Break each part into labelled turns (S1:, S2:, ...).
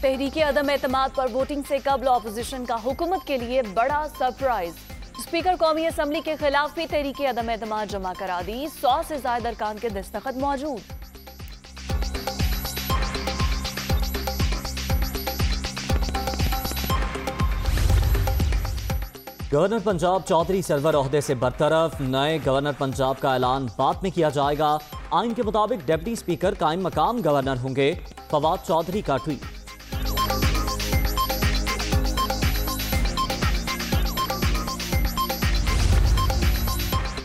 S1: तहरीके अदम एतमाद पर वोटिंग से कबल ऑपोजिशन का हुकूमत के लिए बड़ा सरप्राइज। स्पीकर कौमी असम्बली के खिलाफ भी तहरीके अदम एतमाद जमा करा दी। 100 से ज्यादा अरकान के दस्तखत मौजूद।
S2: गवर्नर पंजाब चौधरी सरवर ओहदे से बरतरफ। नए गवर्नर पंजाब का ऐलान बाद में किया जाएगा। आइन के मुताबिक डिप्टी स्पीकर कायम मकाम गवर्नर होंगे। फवाद चौधरी का ट्वीट।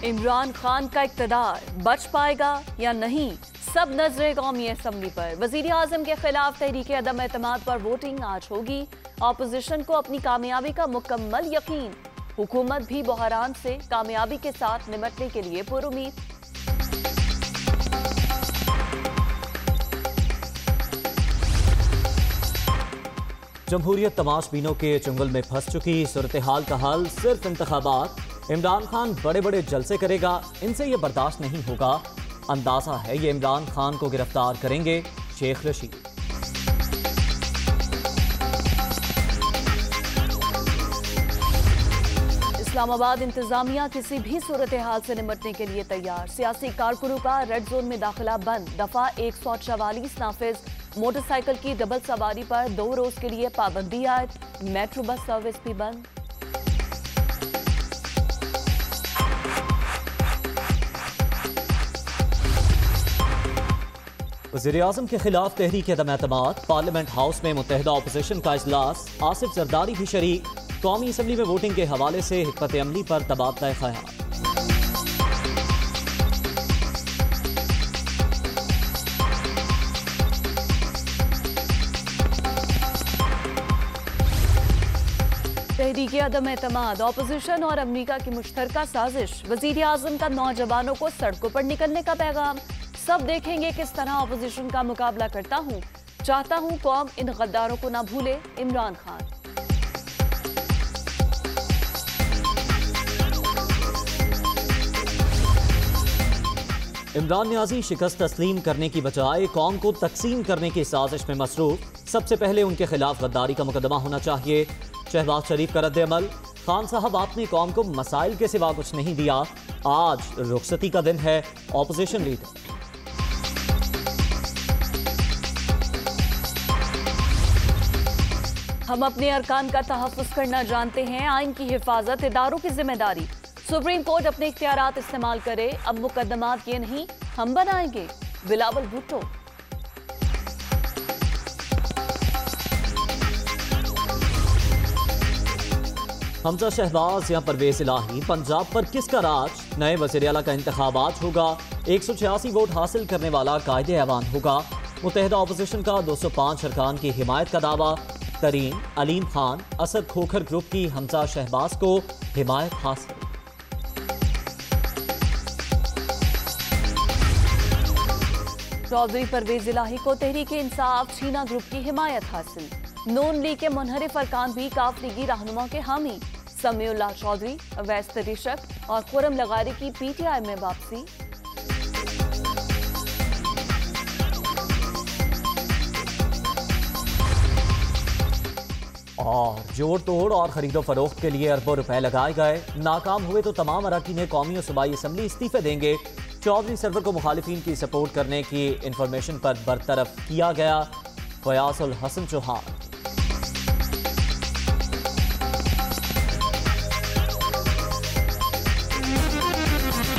S1: इमरान खान का इक़्तिदार बच पाएगा या नहीं, सब नजरें कौमी असम्बली पर। वजीर आजम के खिलाफ तहरीके अदम एतमाद पर वोटिंग आज होगी। ऑपोजिशन को अपनी कामयाबी का मुकम्मल यकीन। हुकूमत भी बहरान से कामयाबी के साथ निपटने के लिए पुरुमीद।
S2: जमहूरियत तमाशबीनों के चुंगल में फंस चुकी। सूरत हाल का हल सिर्फ इंतखाबात। इमरान खान बड़े बड़े जलसे करेगा, इनसे ये बर्दाश्त नहीं होगा। अंदाजा है ये इमरान खान को गिरफ्तार करेंगे। शेख रशीद।
S1: इस्लामाबाद इंतजामिया किसी भी सूरत हाल से निपटने के लिए तैयार। सियासी कारकुनों का रेड जोन में दाखिला बंद। दफा 144 नाफिज। मोटरसाइकिल की डबल सवारी पर 2 रोज के लिए पाबंदी आयद। मेट्रो बस सर्विस भी बंद।
S2: वज़ीर आज़म के खिलाफ तहरीक अदम एतमाद। पार्लियामेंट हाउस में मुत्तहिदा अपोजिशन का इजलास। आसिफ जरदारी भी शरीक। कौमी असम्बली में वोटिंग के हवाले से हिकमत अमली पर तबादला ख्याल।
S1: तहरीके अदम एतमाद, ऑपोजिशन और अमरीका की मुश्तरका साजिश। वजीर आजम का नौजवानों को सड़कों पर निकलने का पैगाम। सब देखेंगे किस तरह ऑपोजिशन का मुकाबला करता हूं। चाहता हूं कौम इन गद्दारों को ना भूले। इमरान खान।
S2: इमरान न्याजी शिकस्त तस्लीम करने की बजाय कौम को तकसीम करने की साजिश में मसरूफ। सबसे पहले उनके खिलाफ गद्दारी का मुकदमा होना चाहिए। शहबाज शरीफ का रद्द-ए-अमल। खान साहब आपने कौम को मसाइल के सिवा कुछ नहीं दिया। आज रुखसती का दिन है। Opposition leader.
S1: हम अपने अरकान का तहफ़्फ़ुज़ करना जानते हैं। आइन की हिफाजत इदारों की जिम्मेदारी। सुप्रीम कोर्ट अपने इख्तियारात इस्तेमाल करे। अब मुकदमात ये नहीं हम बनाएंगे। बिलावल भुट्टो।
S2: हमजा शहबाज या परवेज इलाही। पंजाब पर किसका राज। नए वज़ीर आला का इंतखाबात होगा। 186 वोट हासिल करने वाला कायदे ऐवान होगा। मुत्तहिदा अपोजिशन का 205 अरकान की हिमायत का दावा। तरीन, अलीम खान, असद खोखर ग्रुप की हमजा शहबाज को हिमायत हासिल।
S1: चौधरी परवेज इलाही को तहरीके इंसाफ छीना ग्रुप की हिमायत हासिल। नून लीग के मुनहरिफ अरकान भी काफ लीगी रहनुमा के हामी। समीउल्लाह चौधरी, अवैस तरीशक और खुरम लगारी की PTI में वापसी।
S2: और जोड़ तोड़ और खरीदो फरोख्त के लिए अरबों रुपए लगाए गए। नाकाम हुए तो तमाम अरकान कौमी और सूबाई असम्बली इस्तीफे देंगे। चौधरी सरवर को मुखालिफिन की सपोर्ट करने की इंफॉर्मेशन पर बरतरफ किया गया। फयाजुल हसन चौहान।